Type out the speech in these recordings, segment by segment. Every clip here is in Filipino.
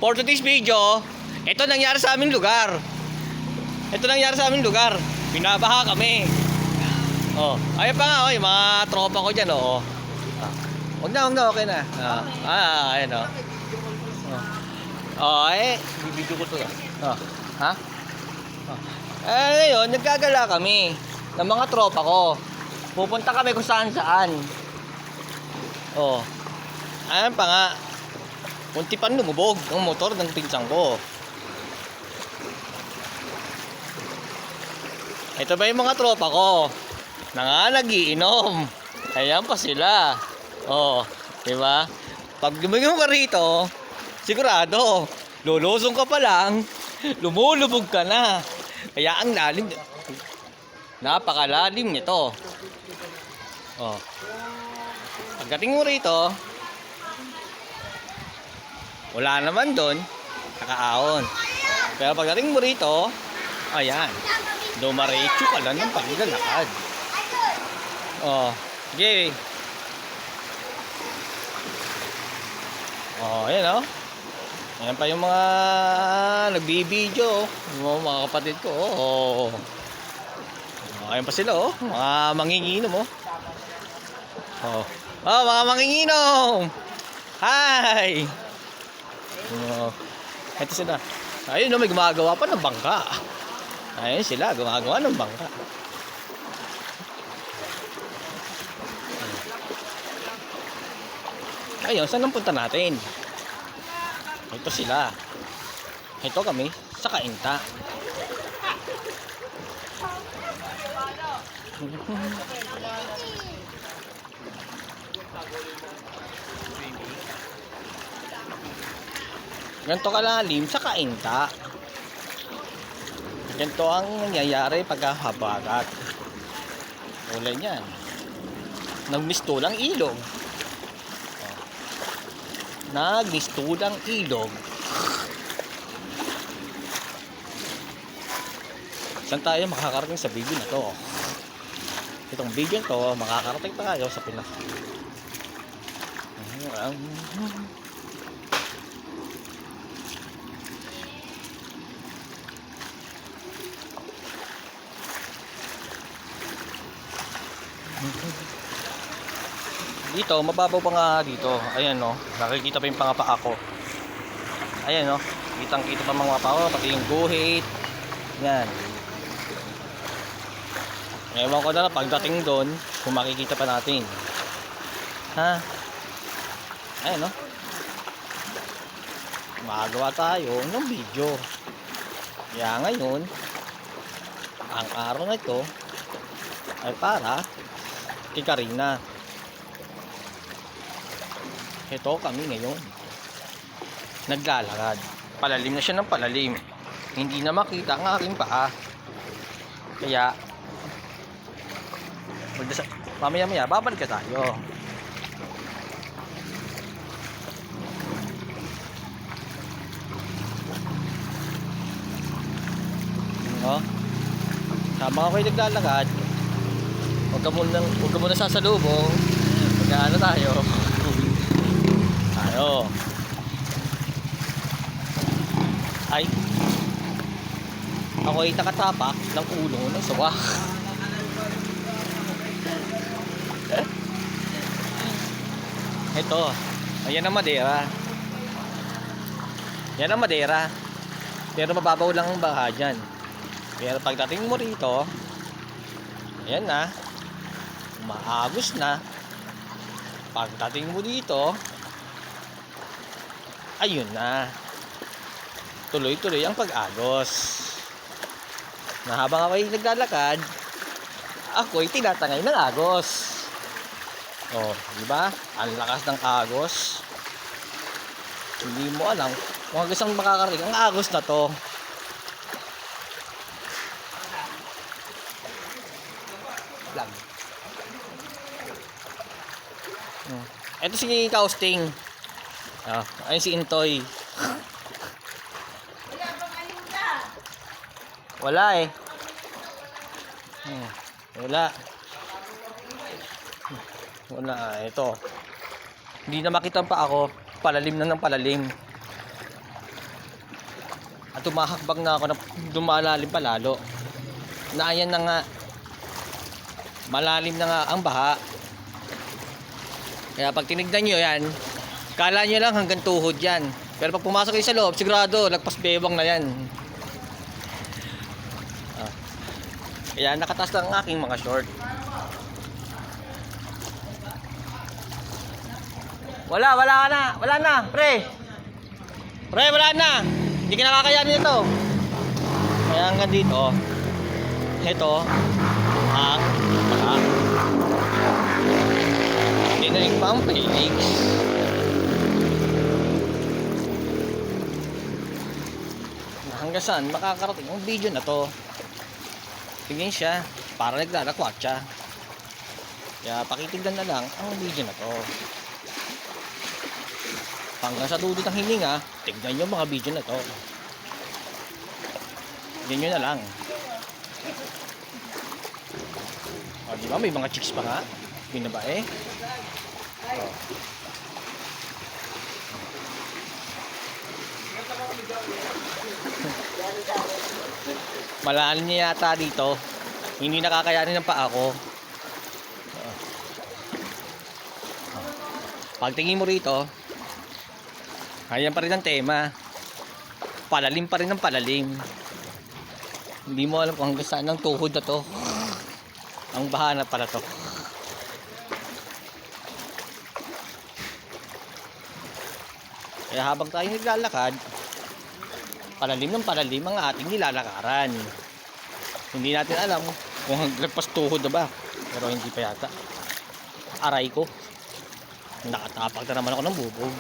For today's video, ito nangyari sa aming lugar. Binabaha kami. Oh, ayun pa nga, oh, yung mga tropa ko dyan, oh. Huwag na, okay na. Ayan, oh. Oh, bibidyo ko to. Oh, ha? Oh. Ngayon, nagkagala kami ng mga tropa ko. Pupunta kami kung saan. Oh. Ayan pa nga. Munti pa lumubog ang motor ng pinsang ko. Ito ba yung mga tropa ko na nga nagiinom? Ayan pa sila. Oh, di ba? Pag dumigong ka rito, sigurado, lulusong ka pa lang, lumulubog ka na. Kaya ang lalim, napakalalim nito. Oh. Pagdating mo rito, wala naman doon, nakaahon. Pero pagdating mo rito, ayan, dumaretso ka lang ng paglalakad. Oh, sige. Oh, ayan oh. Ayan pa yung mga nagbibideo, mga kapatid ko. Oh. Ayan pa sila oh, mga manginginom oh. Oh, mga manginginom. Hi. Oh. Ito sila. Ayun oh, may gumagawa pa ng bangka. Ayun sila, gumagawa ng bangka. Ayun, saan ang punta natin? Ito sila. Ito kami sa Kainta. Ganito kalalim sa Kainta. Ganito ang nangyayari pagkahabagat. Ulay niyan. Nagmistulang ilog. Nagmistulang ilog. Saan tayo makakarating sa video na to? Itong video na to, makakarating tayo sa Pinas. Dito, mababaw pa nga dito. Ayan no, nakikita pa yung pangapaa ko. Ayan no, kitang-kita pa mga paa ko, pati yung guhit. Yan. Ewan ko na pagdating doon, kung makikita pa natin. Ha? Ayan no. Magawa tayo ng video. Kaya ngayon, ang araw na ito ay para kay Karina. Ito kami ngayon naglalakad. Palalim na siya ng palalim. Hindi na makita ang aking paa. Kaya mamaya babalik ka tayo. No? Habang ako'y naglalakad, huwag ka muna sasalubong. Magkaano tayo? Ay, ako'y nakatapak ng ulo ng sawa. Ito, ayan ang Madera. Yan ang Madera. Pero mababaw lang ang baha dyan. Pero pagdating mo rito, ayan na, umaagos na. Pagdating mo dito, ayun na, tuloy-tuloy ang pag-agos. Na habang ako'y naglalakad, ako'y tinatangay ng agos. Oh, di ba? Ang lakas ng agos. Hindi mo alam kung hanggang saan makakarating ang agos na to. Vlog. Ito si Kausting. Ayun si Intoy. Wala eh. Wala. Ito. Hindi na makita pa ako. Palalim na ng palalim. At tumahakbang na ako na dumalalim pa lalo. Na ayan na nga. Malalim na nga ang baha. Kaya pag tinignan nyo yan, kala nyo lang hanggang tuhod yan. Pero pag pumasok kayo sa loob, sigurado, lagpas bewang na yan. Kaya nakatas lang ang aking mga short. Wala na, pre. Pre, wala na. Hindi ka nakakayanin ito. Kaya hanggang dito, ito, ang baka. Dinaling pa ang playlist. Hanggang saan makakarating ang video na to. Tingin siya, para naglalakwatsa. Kaya pakitignan na lang ang video na to. Hanggang sa dudot ng hininga, tignan nyo mga video na to. Tignan nyo na lang. O, diba? May mga chicks pa nga. Binabae. O. Malalim niya yata dito. Hindi nakakayanin ng paa ko. Pagtingin mo rito, ayan pa rin ang tema. Palalim pa rin ang palalim. Hindi mo alam kung hanggang saan ang tuhod na to. Ang baha na pala to. Kaya habang tayo naglalakad, palalim ng palalim ang ating nilalakaran. Hindi natin alam kung lagpas tuhod na ba. Pero hindi pa yata. Aray ko. Nakatapak na naman ako ng bubog.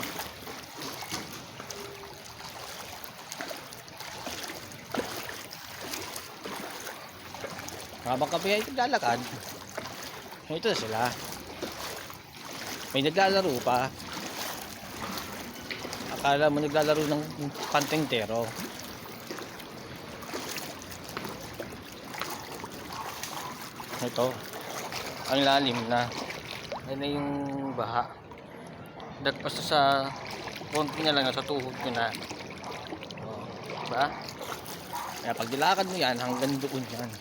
Habang kami ay naglalakad, ito na sila. May naglalaro pa. Akala mo naglalaro ng pantentero. Ito, ang lalim na. Yan na yung baha. Dagpas sa konti na lang, sa tuhod ko na. O, diba? Kaya pag dilakad mo yan, hanggang doon yan.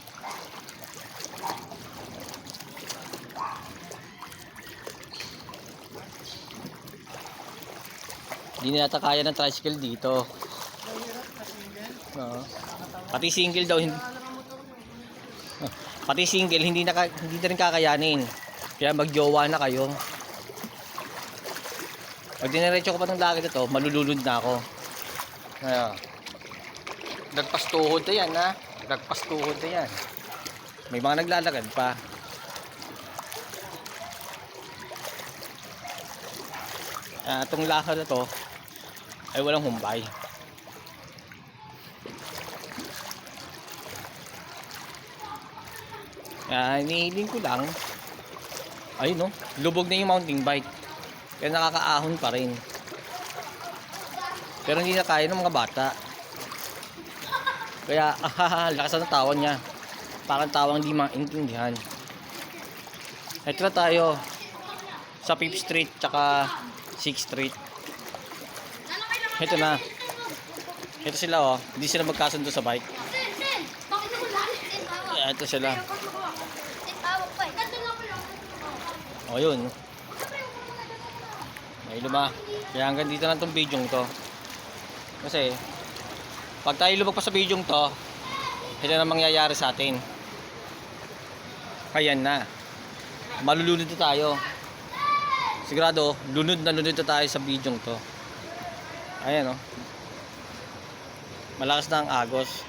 Hindi na yata kaya ng tricycle dito. Pati single daw hindi. Pati single hindi na rin kakayanin. Kaya magjowa na kayo. Pag diniretso ko pa ng lakad ito, malulunod na ako. Kaya nagpas tuhod na yan, ha. Nagpas tuhod na yan. May mga naglalakad pa. Itong lakad na to ay walang humbay. Kaya inihiling ko lang, ayun no, lubog na yung mountain bike. Kaya nakakaahon pa rin. Pero hindi na kaya ng mga bata. Kaya lakas ng tawa niya. Parang tawang hindi maintindihan. Ito na tayo sa 5th Street tsaka 6th Street. Ito na. Ito sila oh. Hindi sila magkasundo sa bike. Ito sila. O yun. Ay luma. Kaya hanggang dito lang itong video to. Kasi pag tayo lumag pa sa video to, ito na mangyayari sa atin. Ayan na. Malulunod na tayo. Sigurado, lunod na tayo sa video to. Ayan o. Malakas na ang agos.